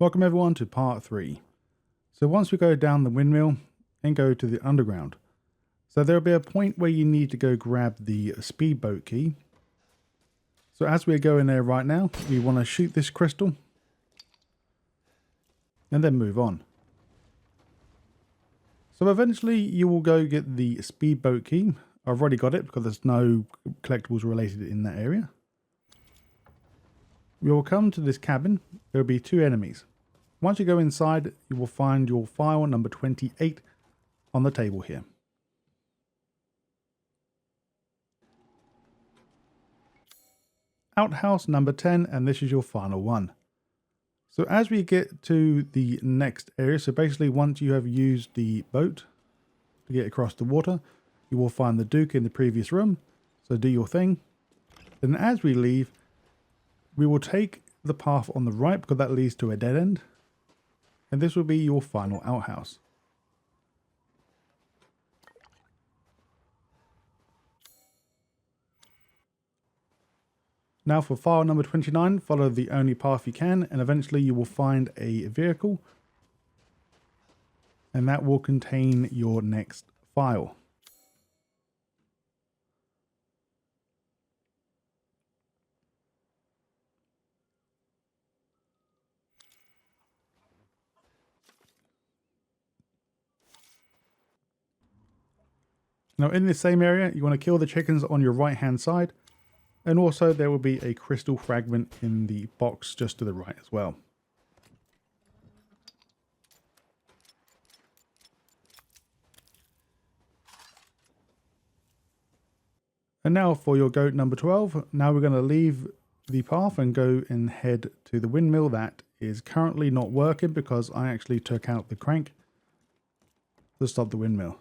Welcome everyone to part 3. So once we go down the windmill and go to the underground, so there'll be a point where you need to go grab the speedboat key. So as we're going there right now, we want to shoot this crystal and then move on. So eventually you will go get the speedboat key. I've already got it because there's no collectibles related in that area. We will come to this cabin. There will be 2 enemies. Once you go inside, you will find your file number 28 on the table here. Outhouse number 10, and this is your final one. So as we get to the next area, so basically once you have used the boat to get across the water, you will find the Duke in the previous room. So do your thing. Then as we leave, we will take the path on the right because that leads to a dead end. And this will be your final outhouse. Now for file number 29, follow the only path you can and eventually you will find a vehicle. And that will contain your next file. Now in this same area, you want to kill the chickens on your right hand side. And also there will be a crystal fragment in the box just to the right as well. And now for your goat number 12. Now we're going to leave the path and go and head to the windmill that is currently not working because I actually took out the crank to stop the windmill.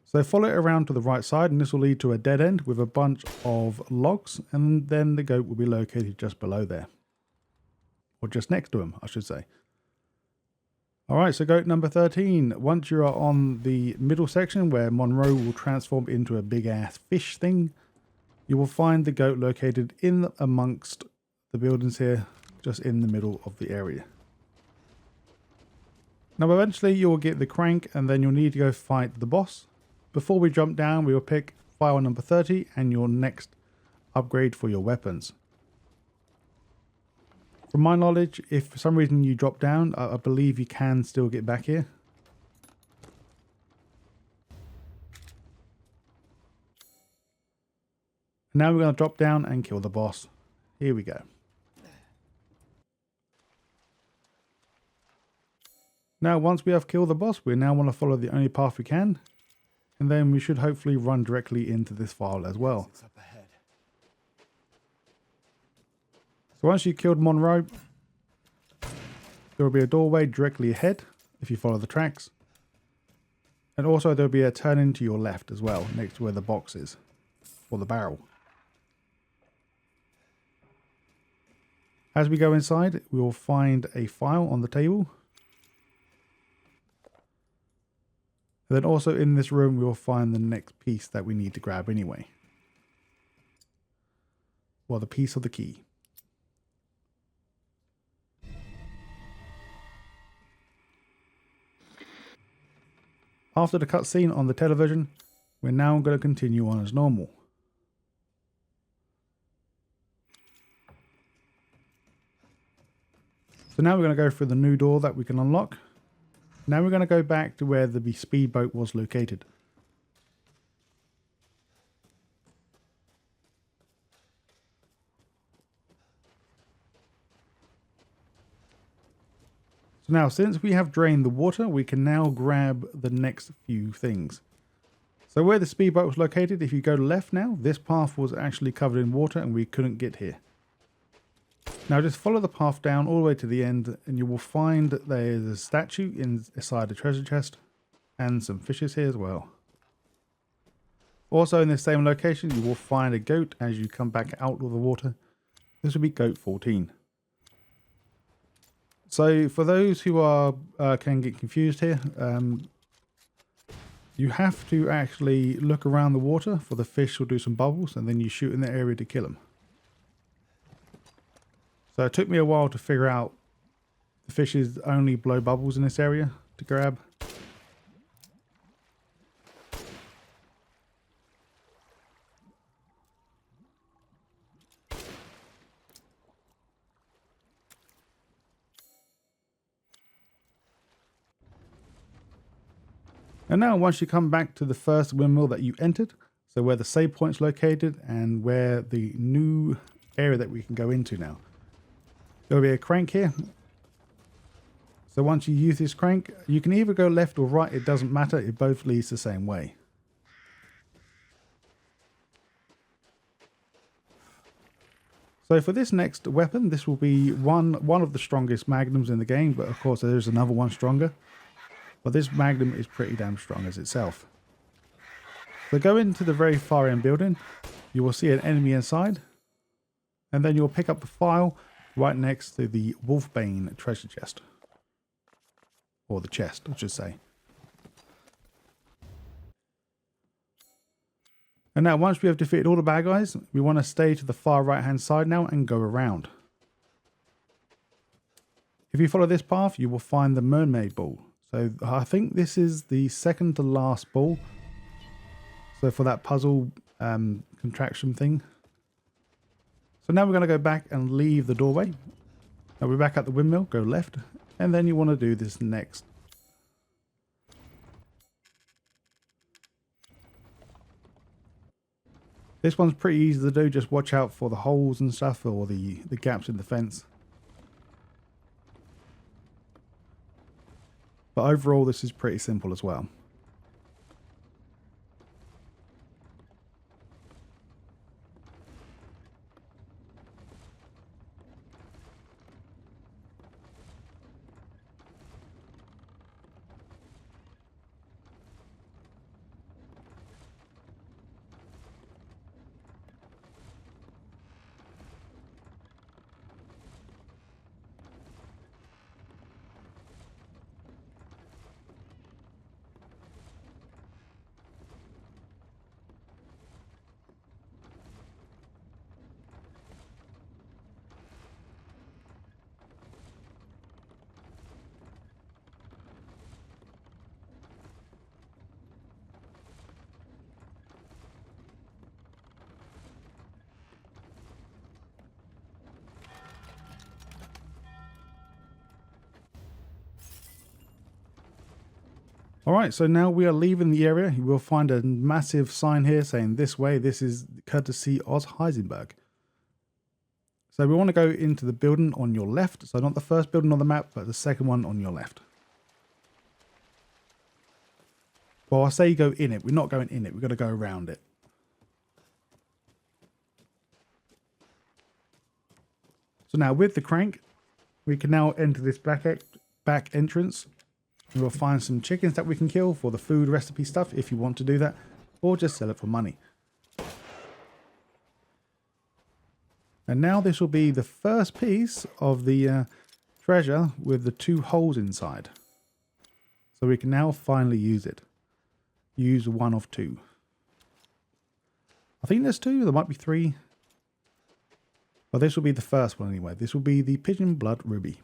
So follow it around to the right side and this will lead to a dead end with a bunch of logs, and then the goat will be located just below there. Or just next to him, I should say. Alright, so goat number 13. Once you are on the middle section where Moreau will transform into a big ass fish thing, you will find the goat located in amongst the buildings here, just in the middle of the area. Now eventually you will get the crank and then you'll need to go fight the boss. Before we jump down, we will pick file number 30 and your next upgrade for your weapons. From my knowledge, if for some reason you drop down, I believe you can still get back here. Now we're going to drop down and kill the boss. Here we go. Now once we have killed the boss, we now want to follow the only path we can. And then we should hopefully run directly into this file as well. So once you killed Moreau, there will be a doorway directly ahead if you follow the tracks. And also there will be a turn in to your left as well, next to where the box is, or the barrel. As we go inside, we will find a file on the table. And then also in this room, we will find the next piece that we need to grab anyway. Well, the piece of the key. After the cutscene on the television, we're now going to continue on as normal. So now we're going to go through the new door that we can unlock. Now we're going to go back to where the speedboat was located. So now since we have drained the water, we can now grab the next few things. So where the speedboat was located, if you go left now, this path was actually covered in water and we couldn't get here. Now just follow the path down all the way to the end and you will find there's a statue inside the treasure chest and some fishes here as well. Also in this same location you will find a goat as you come back out of the water. This will be goat 14. So for those who are can get confused here, you have to actually look around the water for the fish will do some bubbles and then you shoot in the area to kill them. So it took me a while to figure out The fishes only blow bubbles in this area to grab. And now once you come back to the first windmill that you entered, so where the save point's located and where the new area that we can go into now. There'll be a crank here. So once you use this crank, you can either go left or right, it doesn't matter, it both leads the same way. So for this next weapon, this will be one of the strongest magnums in the game, but of course there's another one stronger. But this magnum is pretty damn strong as itself. So go into the very far end building, you will see an enemy inside, and then you'll pick up the file right next to the Wolfsbane treasure chest. Or the chest, I should say. And now once we have defeated all the bad guys, we want to stay to the far right hand side now and go around. If you follow this path, you will find the Mermaid Ball. So I think this is the second to last ball. So for that puzzle contraction thing. So now we're going to go back and leave the doorway. Now we're back at the windmill, go left. And then you want to do this next. This one's pretty easy to do, just watch out for the holes and stuff or the gaps in the fence. But overall this is pretty simple as well. Alright, so now we are leaving the area. You will find a massive sign here saying this way. This is courtesy of Heisenberg. So we want to go into the building on your left. So not the first building on the map, but the second one on your left. Well, I say go in it. We're not going in it. We're going to go around it. So now with the crank, we can now enter this back entrance. We'll find some chickens that we can kill for the food recipe stuff if you want to do that, or just sell it for money. And now this will be the first piece of the treasure with the 2 holes inside. So we can now finally use it. Use one of 2. I think there's 2, there might be 3. Well, this will be the first one anyway. This will be the Pigeon Blood Ruby.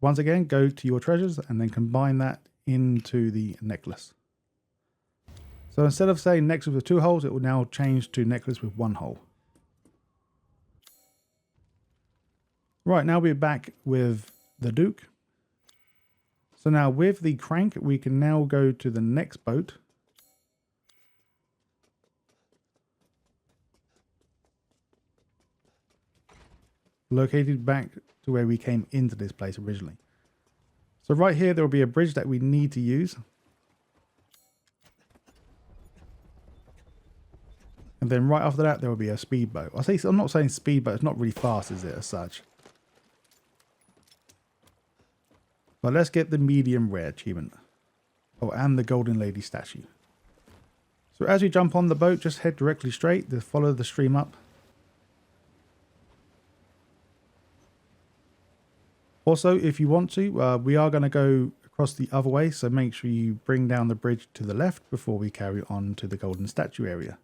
Once again, go to your treasures and then combine that into the necklace. So instead of saying necklace with 2 holes, it will now change to necklace with 1 hole. Right, now we're back with the Duke. So now with the crank, we can now go to the next boat. Located back to where we came into this place originally. So right here there will be a bridge that we need to use. And then right after that there will be a speedboat. I'm not saying speedboat, it's not really fast, is it, as such? But let's get the medium rare achievement. Oh, and the Golden Lady statue. So as you jump on the boat, just head directly straight to follow the stream up. Also, if you want to, we are going to go across the other way, so make sure you bring down the bridge to the left before we carry on to the golden statue area.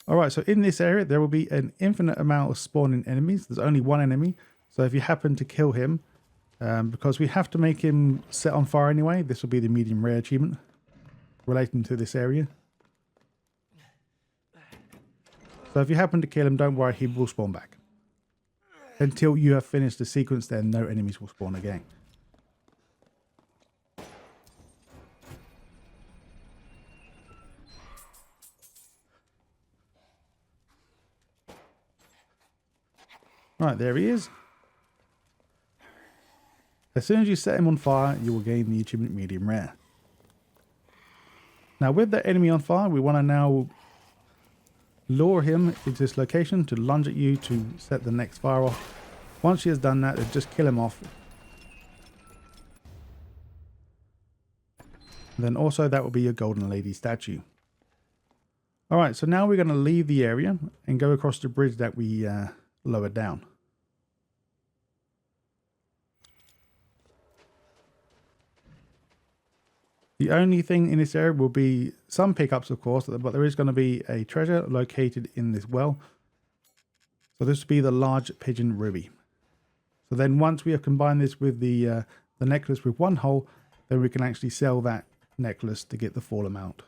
Alright, so in this area there will be an infinite amount of spawning enemies. There's only one enemy, so if you happen to kill him, because we have to make him set on fire anyway, this will be the medium rare achievement relating to this area. So if you happen to kill him, don't worry, he will spawn back. Until you have finished the sequence, then no enemies will spawn again. Right, there he is. As soon as you set him on fire, you will gain the achievement medium rare. Now with the enemy on fire, we want to now lure him into this location to lunge at you to set the next fire off. Once he has done that, just kill him off. And then also that will be your golden lady statue. Alright, so now we're going to leave the area and go across the bridge that we lowered down. The only thing in this area will be some pickups, of course, but there is going to be a treasure located in this well. So this will be the large pigeon ruby. So then once we have combined this with the necklace with one hole, then we can actually sell that necklace to get the full amount.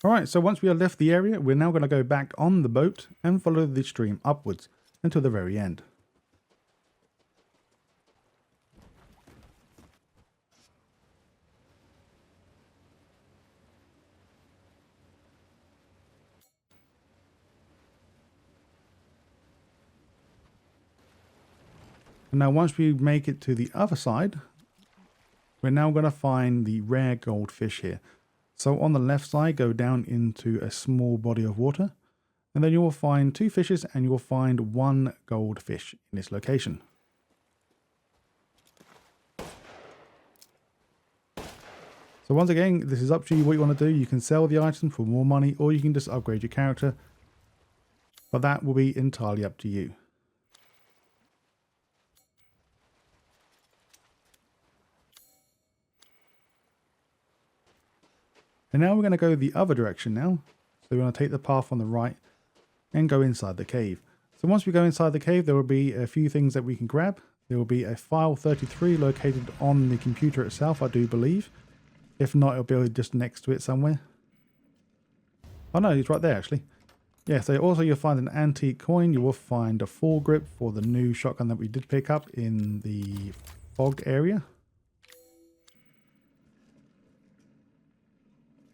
Alright, so once we have left the area, we're now going to go back on the boat and follow the stream upwards until the very end. And now once we make it to the other side, we're now going to find the rare goldfish here. So on the left side, go down into a small body of water, and then you will find 2 fishes and you will find 1 goldfish in this location. So once again, this is up to you what you want to do. You can sell the item for more money, or you can just upgrade your character, but that will be entirely up to you. And now we're going to go the other direction now. So we're going to take the path on the right and go inside the cave. So once we go inside the cave, there will be a few things that we can grab. There will be a file 33 located on the computer itself, I do believe. If not, it'll be just next to it somewhere. Oh no, it's right there actually. Yeah, so also you'll find an antique coin. You will find a foregrip for the new shotgun that we did pick up in the fog area.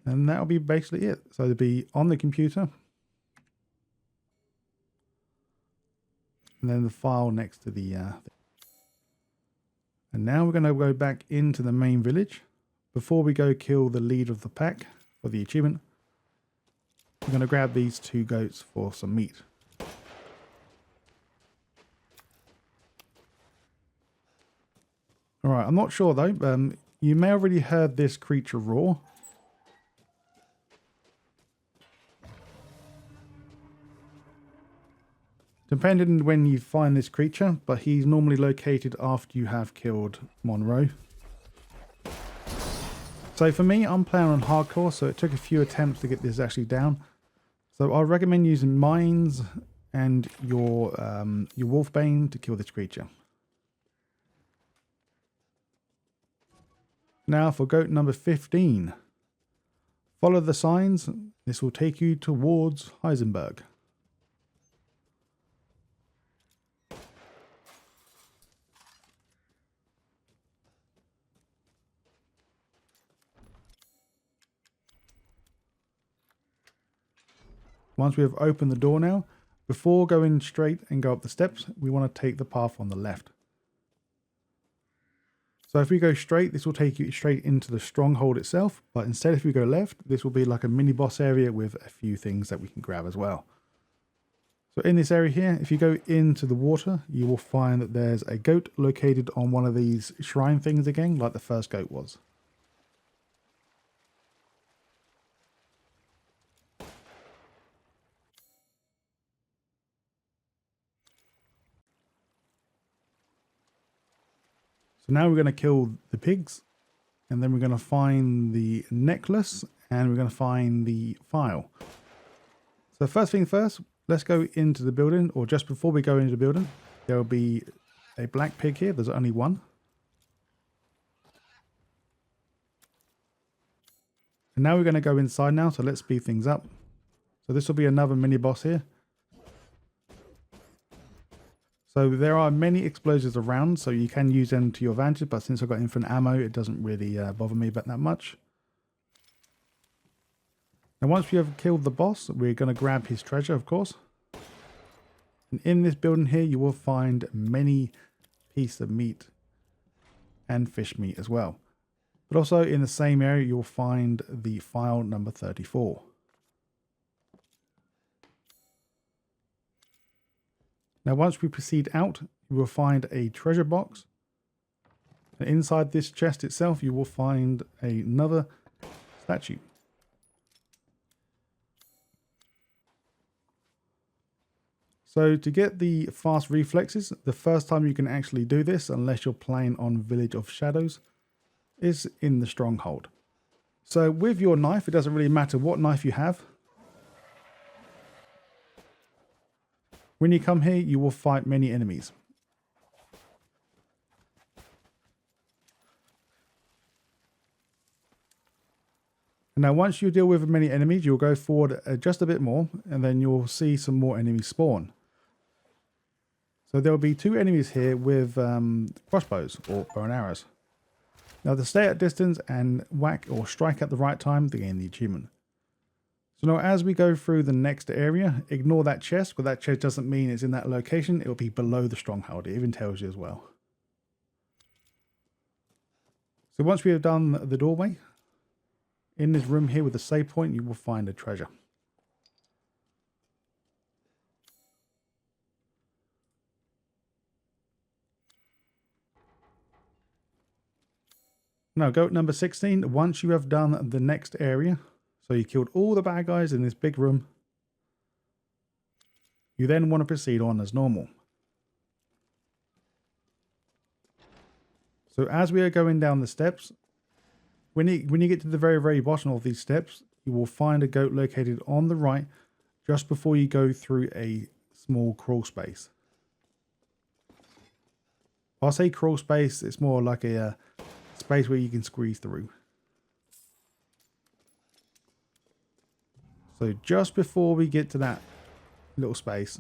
And that'll be basically it. So it'll be on the computer. And then the file next to the... And now we're going to go back into the main village. Before we go kill the leader of the pack for the achievement, we're going to grab these 2 goats for some meat. Alright, I'm not sure though. You may have already heard this creature roar. Depending on when you find this creature, but he's normally located after you have killed Moreau. So for me, I'm playing on hardcore, so it took a few attempts to get this actually down. So I recommend using mines and your Wolfsbane to kill this creature. Now for goat number 15. Follow the signs. This will take you towards Heisenberg. Once we have opened the door now, before going straight and go up the steps, we want to take the path on the left. So if we go straight, this will take you straight into the stronghold itself. But instead, if we go left, this will be like a mini boss area with a few things that we can grab as well. So in this area here, if you go into the water, you will find that there's a goat located on one of these shrine things again, like the first goat was. So now we're going to kill the pigs, and then we're going to find the necklace, and we're going to find the file. So first thing first, let's go into the building, or just before we go into the building, there will be a black pig here. There's only one. And now we're going to go inside now, so let's speed things up. So this will be another mini boss here. So there are many explosives around, so you can use them to your advantage, but since I've got infinite ammo, it doesn't really bother me about that much. Now once we have killed the boss, we're going to grab his treasure, of course. And in this building here, you will find many pieces of meat and fish meat as well. But also in the same area, you'll find the file number 34. Now once we proceed out, you will find a treasure box. And inside this chest itself, you will find another statue. So to get the fast reflexes, the first time you can actually do this, unless you're playing on Village of Shadows, is in the stronghold. So with your knife, it doesn't really matter what knife you have. When you come here, you will fight many enemies. And now once you deal with many enemies, you'll go forward just a bit more, and then you'll see some more enemies spawn. So there will be 2 enemies here with crossbows or bow and arrows. Now to stay at distance and whack or strike at the right time to gain the achievement. So now as we go through the next area, ignore that chest, but that chest doesn't mean it's in that location. It will be below the stronghold. It even tells you as well. So once we have done the doorway, in this room here with the save point, you will find a treasure. Now goat number 16, once you have done the next area, so you killed all the bad guys in this big room, you then want to proceed on as normal. So as we are going down the steps, when you get to the very, very bottom of these steps, you will find a goat located on the right just before you go through a small crawl space. I'll say crawl space, it's more like a space where you can squeeze through. So just before we get to that little space.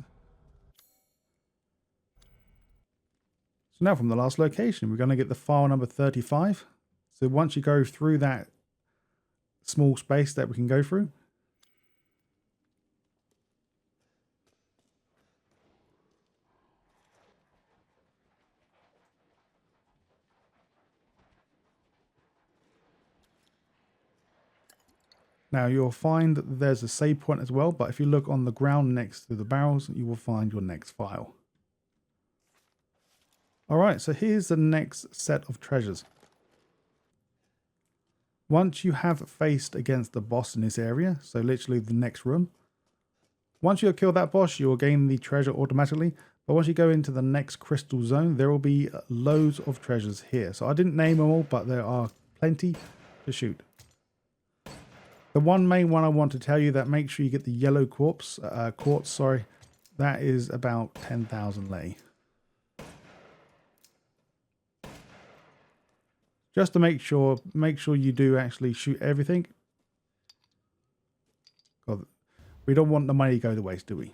So now from the last location, we're going to get the file number 35. So once you go through that small space that we can go through, now you'll find that there's a save point as well, but if you look on the ground next to the barrels, you will find your next file. Alright, so here's the next set of treasures. Once you have faced against the boss in this area, so literally the next room, once you kill that boss, you will gain the treasure automatically. But once you go into the next crystal zone, there will be loads of treasures here. So I didn't name them all, but there are plenty to shoot. The one main one I want to tell you, that make sure you get the yellow quartz, that is about 10,000 lei. Just to make sure you do actually shoot everything. God, we don't want the money to go to waste, do we?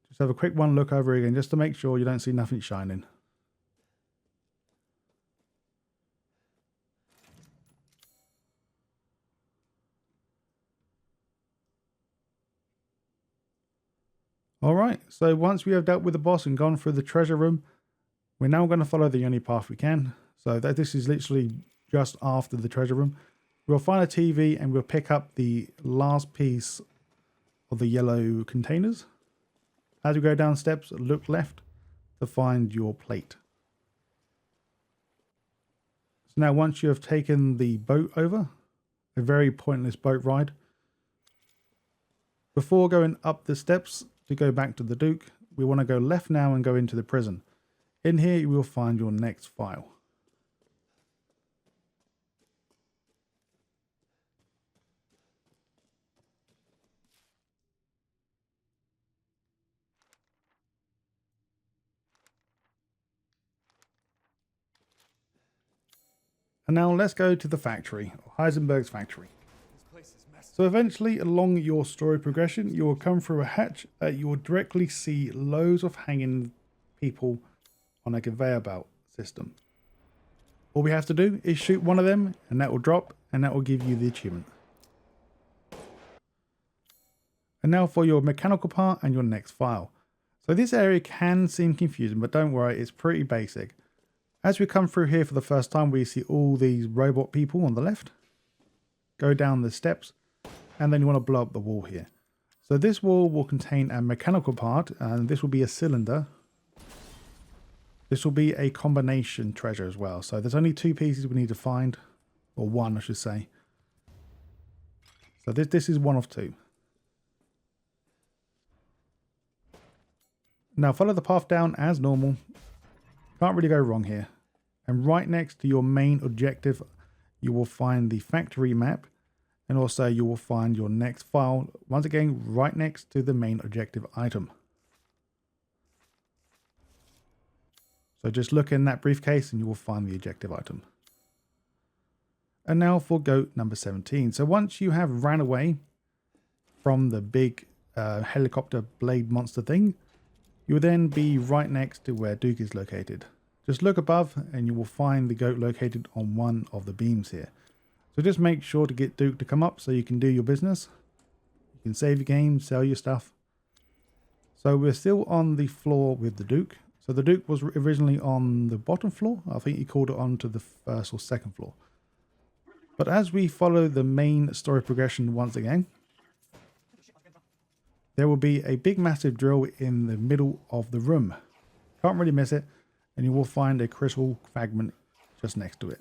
Just have a quick one look over again, just to make sure you don't see nothing shining. Alright, so once we have dealt with the boss and gone through the treasure room, we're now going to follow the only path we can. So this is literally just after the treasure room. We'll find a TV and we'll pick up the last piece of the yellow containers. As we go down steps, look left to find your plate. So now once you have taken the boat over, a very pointless boat ride, before going up the steps to go back to the Duke, we want to go left now and go into the prison. In here you will find your next file. And now let's go to the factory, Heisenberg's factory. So eventually along your story progression, you will come through a hatch that you will directly see loads of hanging people on a conveyor belt system. All we have to do is shoot one of them and that will drop and that will give you the achievement. And now for your mechanical part and your next file. So this area can seem confusing, but don't worry, it's pretty basic. As we come through here for the first time, we see all these robot people on the left. Go down the steps and then you want to blow up the wall here. So this wall will contain a mechanical part and this will be a cylinder. This will be a combination treasure as well. So there's only 2 pieces we need to find, or 1 I should say. So this is 1 of 2. Now follow the path down as normal. Can't really go wrong here. And right next to your main objective, you will find the factory map. And also you will find your next file, once again, right next to the main objective item. So just look in that briefcase and you will find the objective item. And now for goat number 17. So once you have ran away from the big helicopter blade monster thing, you will then be right next to where Duke is located. Just look above and you will find the goat located on one of the beams here. So just make sure to get Duke to come up so you can do your business. You can save your game, sell your stuff. So we're still on the floor with the Duke. So the Duke was originally on the bottom floor. I think he called it onto the first or second floor. But as we follow the main story progression once again, there will be a big massive drill in the middle of the room. Can't really miss it. And you will find a crystal fragment just next to it.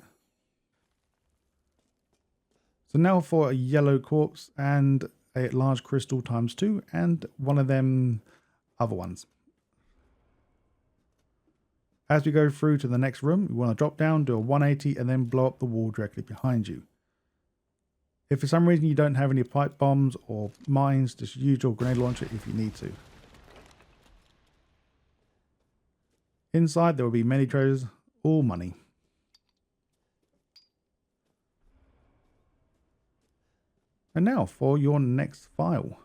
So now for a yellow quartz and a large crystal ×2 and one of them other ones. As we go through to the next room, you want to drop down, do a 180 and then blow up the wall directly behind you. If for some reason you don't have any pipe bombs or mines, just use your grenade launcher if you need to. Inside there will be many treasures, all money. And now for your next file.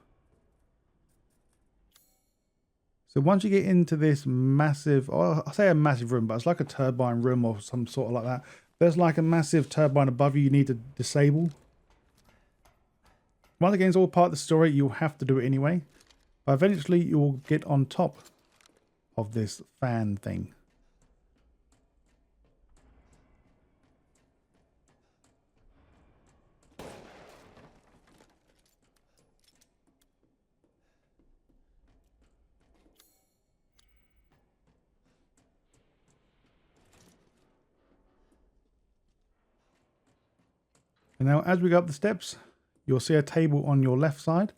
So once you get into this massive, or I say a massive room, but it's like a turbine room or some sort of like that. There's like a massive turbine above you need to disable. Once again, it's all part of the story. You'll have to do it anyway. But eventually you will get on top of this fan thing. And now as we go up the steps, you'll see a table on your left side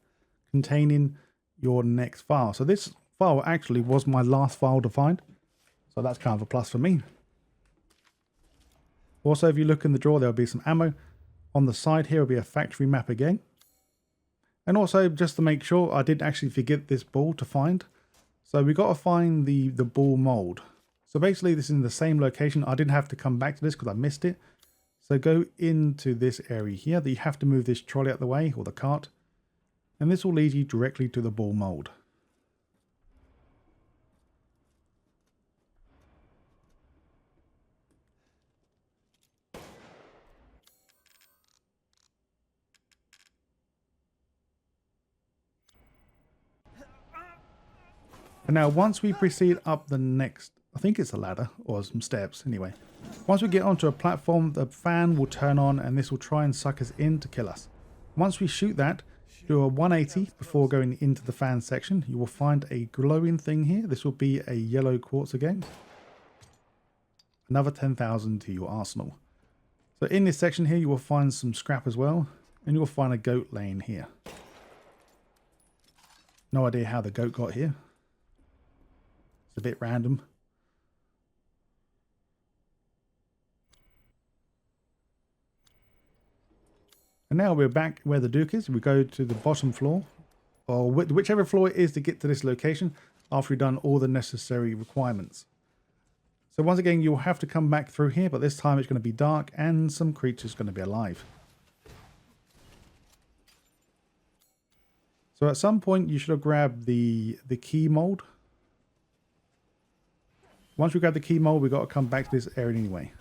containing your next file. So this file actually was my last file to find. So that's kind of a plus for me. Also, if you look in the drawer, there'll be some ammo. On the side here will be a factory map again. And also, just to make sure, I did actually forget this ball to find. So we got to find the ball mold. So basically this is in the same location. I didn't have to come back to this because I missed it. So go into this area here that you have to move this trolley out of the way, or the cart. And this will lead you directly to the ball mold. And now once we proceed up the next, I think it's a ladder or some steps anyway. Once we get onto a platform, the fan will turn on and this will try and suck us in to kill us. Once we shoot that, do a 180 before going into the fan section. You will find a glowing thing here. This will be a yellow quartz again. Another 10,000 to your arsenal. So in this section here, you will find some scrap as well. And you will find a goat laying here. No idea how the goat got here. It's a bit random. And now we're back where the Duke is. We go to the bottom floor, or whichever floor it is to get to this location after we've done all the necessary requirements. So once again, you'll have to come back through here, but this time it's going to be dark and some creatures going to be alive. So at some point you should have grabbed the key mold. Once we grab the key mold, we've got to come back to this area anyway.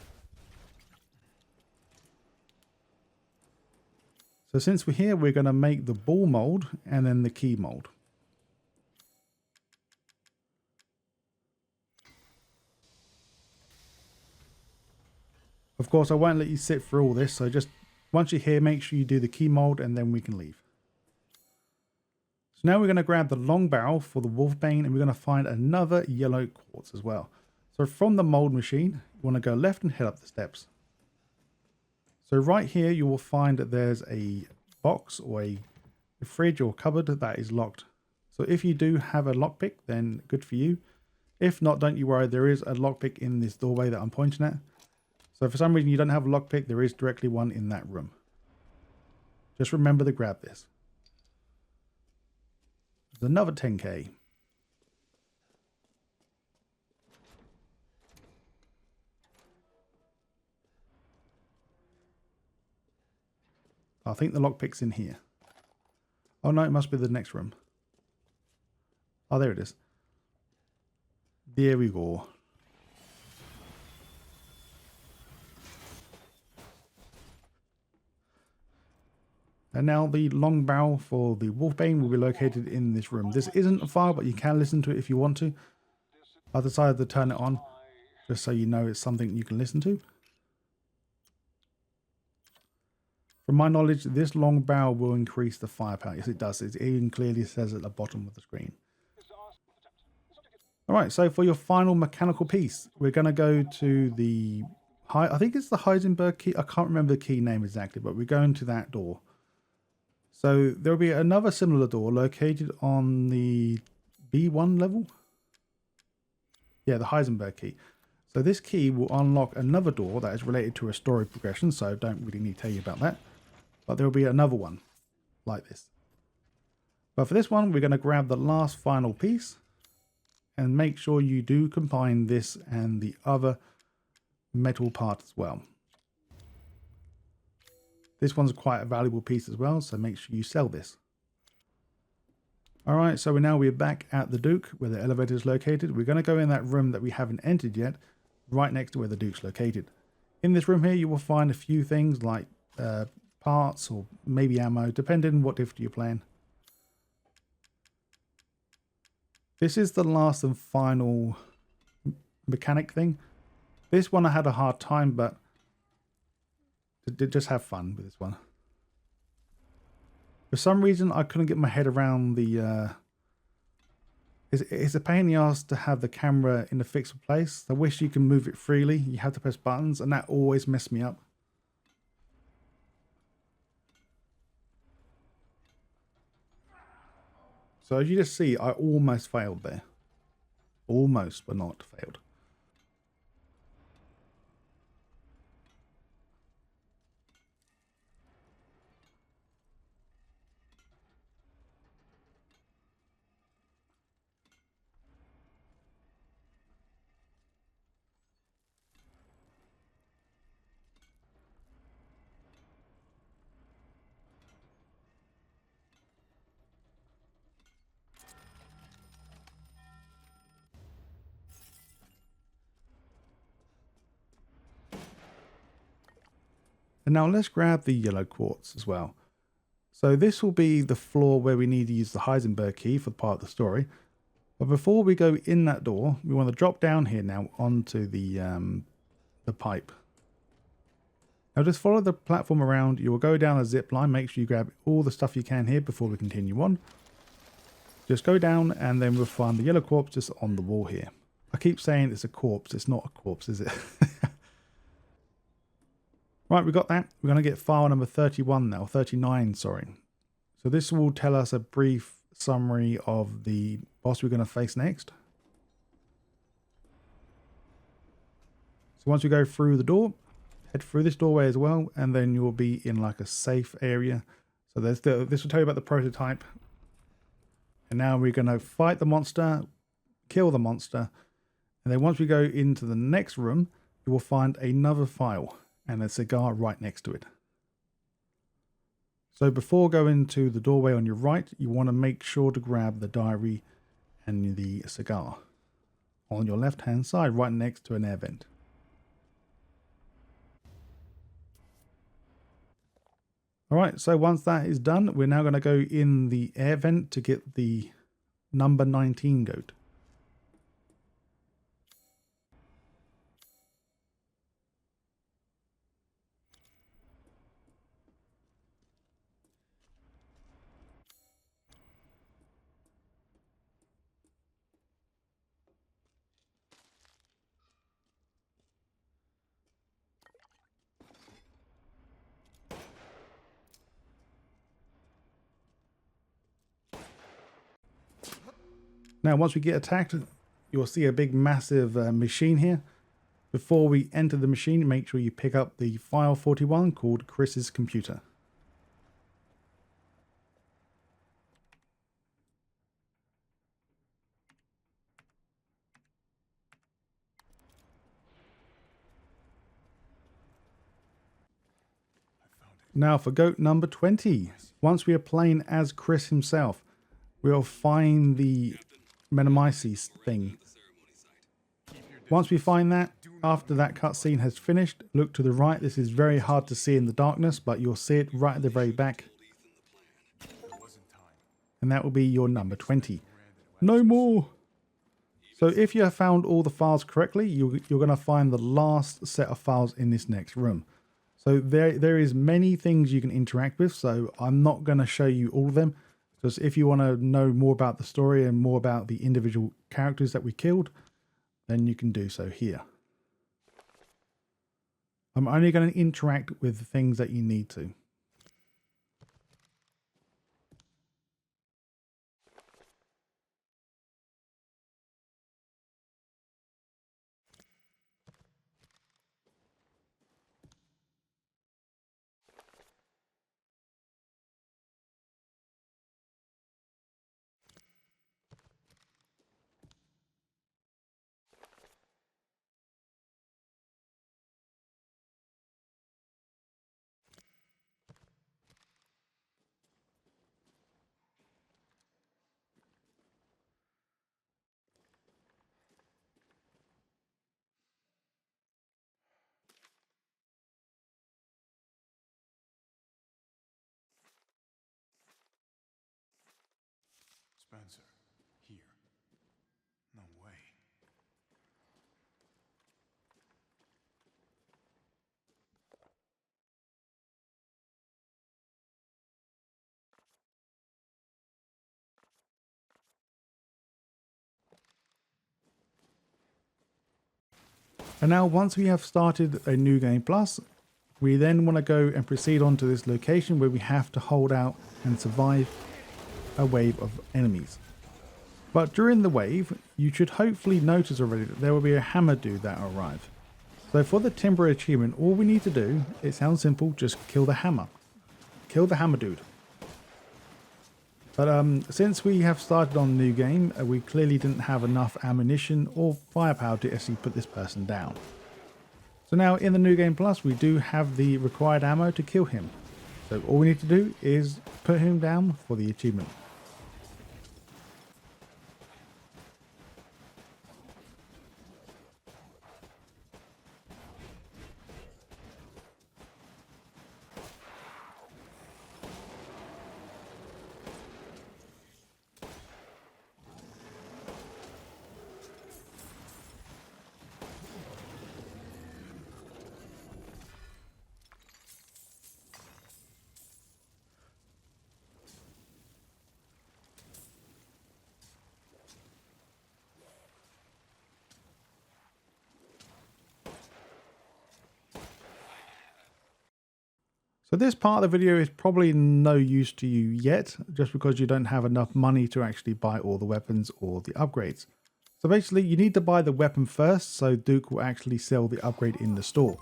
So since we're here, we're going to make the ball mold and then the key mold. Of course, I won't let you sit through all this, so just once you're here, make sure you do the key mold and then we can leave. So now we're going to grab the long barrel for the Wolfsbane and we're going to find another yellow quartz as well. So from the mold machine, you want to go left and head up the steps. So right here, you will find that there's a box or a fridge or cupboard that is locked. So if you do have a lockpick, then good for you. If not, don't you worry, there is a lockpick in this doorway that I'm pointing at. So if for some reason you don't have a lockpick, there is directly one in that room. Just remember to grab this. There's another 10k. I think the lockpick's in here. Oh no, it must be the next room. Oh, there it is. There we go. And now the long barrel for the Wolfsbane will be located in this room. This isn't a file, but you can listen to it if you want to. I decided to turn it on just so you know it's something you can listen to. From my knowledge, this long barrel will increase the firepower. Yes, it does. It even clearly says at the bottom of the screen. Alright, so for your final mechanical piece, we're going to go to the... I think it's the Heisenberg key. I can't remember the key name exactly, but we're going to that door. So there will be another similar door located on the B1 level. Yeah, the Heisenberg key. So this key will unlock another door that is related to a story progression, so I don't really need to tell you about that. But there will be another one like this. But for this one, we're going to grab the last final piece and make sure you do combine this and the other metal part as well. This one's quite a valuable piece as well, so make sure you sell this. Alright, so we're back at the Duke where the elevator is located. We're going to go in that room that we haven't entered yet, right next to where the Duke's located. In this room here, you will find a few things like parts or maybe ammo, depending on what difficulty you're playing. This is the last and final mechanic thing. This one I had a hard time, but just have fun with this one. For some reason, I couldn't get my head around the... It's a pain in the ass to have the camera in a fixed place. I wish you can move it freely. You have to press buttons, and that always messed me up. So as you just see, I almost failed there. Almost, but not failed. And now let's grab the yellow quartz as well. So this will be the floor where we need to use the Heisenberg key for part of the story. But before we go in that door, we want to drop down here now onto the pipe. Now just follow the platform around. You will go down a zip line. Make sure you grab all the stuff you can here before we continue on. Just go down and then we'll find the yellow corpse just on the wall here. I keep saying it's a corpse. It's not a corpse, is it? Right, we got that. We're going to get file number 31 now. 39, sorry. So this will tell us a brief summary of the boss we're going to face next. So once we go through the door, head through this doorway as well, and then you'll be in like a safe area. So this will tell you about the prototype. And now we're going to fight the monster, kill the monster, and then once we go into the next room, you will find another file and a cigar right next to it. So before going to the doorway on your right, you want to make sure to grab the diary and the cigar on your left hand side, right next to an air vent. Alright, so once that is done, we're now going to go in the air vent to get the number 19 goat. Now, once we get attacked, you'll see a big, massive machine here. Before we enter the machine, make sure you pick up the file 41 called Chris's computer. Now for goat number 20. Once we are playing as Chris himself, we'll find the Menomyces thing. Once we find that, after that cutscene has finished, look to the right. This is very hard to see in the darkness, but you'll see it right at the very back. And that will be your number 20. No more! So if you have found all the files correctly, you're going to find the last set of files in this next room. So there is many things you can interact with, so I'm not going to show you all of them. Just if you want to know more about the story and more about the individual characters that we killed, then you can do so here. I'm only going to interact with the things that you need to. Spencer, here. No way. And now once we have started a new game plus, we then want to go and proceed on to this location where we have to hold out and survive a wave of enemies. But during the wave, you should hopefully notice already that there will be a hammer dude that will arrive. So for the temporary achievement, all we need to do, it sounds simple, just kill the hammer. Kill the hammer dude. But since we have started on the new game, we clearly didn't have enough ammunition or firepower to actually put this person down. So now in the new game plus, we do have the required ammo to kill him. So all we need to do is put him down for the achievement. So this part of the video is probably no use to you yet, just because you don't have enough money to actually buy all the weapons or the upgrades. So basically you need to buy the weapon first, so Duke will actually sell the upgrade in the store.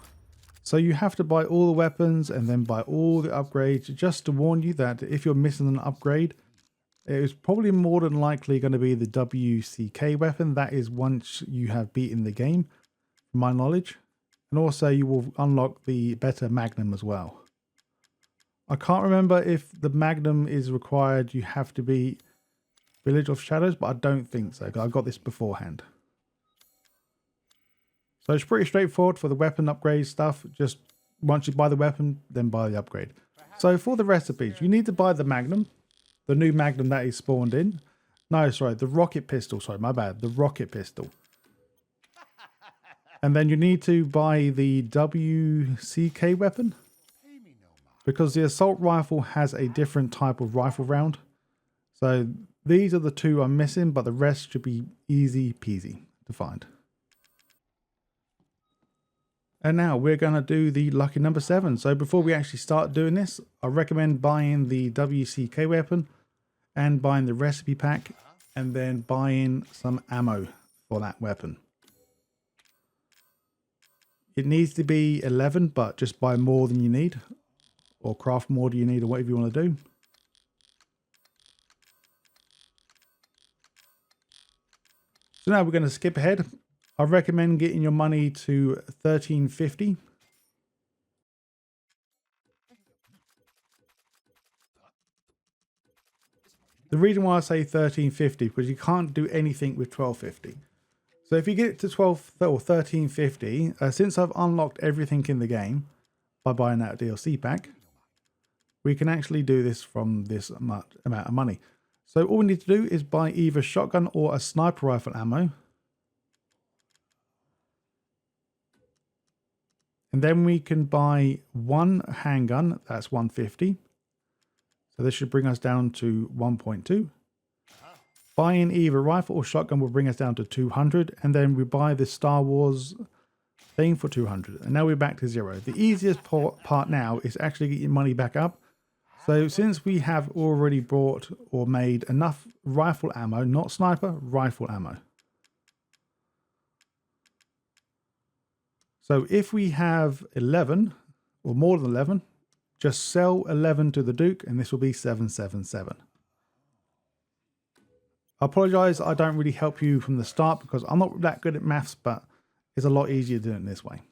So you have to buy all the weapons and then buy all the upgrades, just to warn you that if you're missing an upgrade, it is probably more than likely going to be the WCK weapon. That is once you have beaten the game, from my knowledge. And also you will unlock the better Magnum as well. I can't remember if the Magnum is required you have to be Village of Shadows, but I don't think so, because I got this beforehand. So it's pretty straightforward for the weapon upgrade stuff. Just once you buy the weapon, then buy the upgrade. So for the recipes, you need to buy the Magnum, the new Magnum that is spawned in. No, sorry, the rocket pistol. Sorry, my bad. The rocket pistol. And then you need to buy the WCK weapon, because the assault rifle has a different type of rifle round. So these are the two I'm missing, but the rest should be easy peasy to find. And now we're going to do the lucky number 7. So before we actually start doing this, I recommend buying the WCK weapon and buying the recipe pack, and then buying some ammo for that weapon. It needs to be 11, but just buy more than you need, or craft more than you need, or whatever you want to do. So now we're going to skip ahead. I recommend getting your money to 1350. The reason why I say 1350, because you can't do anything with 1250. So if you get it to 12 or 1350, since I've unlocked everything in the game by buying that DLC pack, we can actually do this from this amount of money. So all we need to do is buy either shotgun or a sniper rifle ammo. And then we can buy one handgun, that's 150. So this should bring us down to 1.2. Buying either rifle or shotgun will bring us down to 200. And then we buy the Star Wars thing for 200. And now we're back to 0. The easiest part now is actually get your money back up. So since we have already bought or made enough rifle ammo, not sniper, rifle ammo. So if we have 11 or more than 11, just sell 11 to the Duke and this will be 777. I apologize, I don't really help you from the start because I'm not that good at maths, but it's a lot easier doing it this way.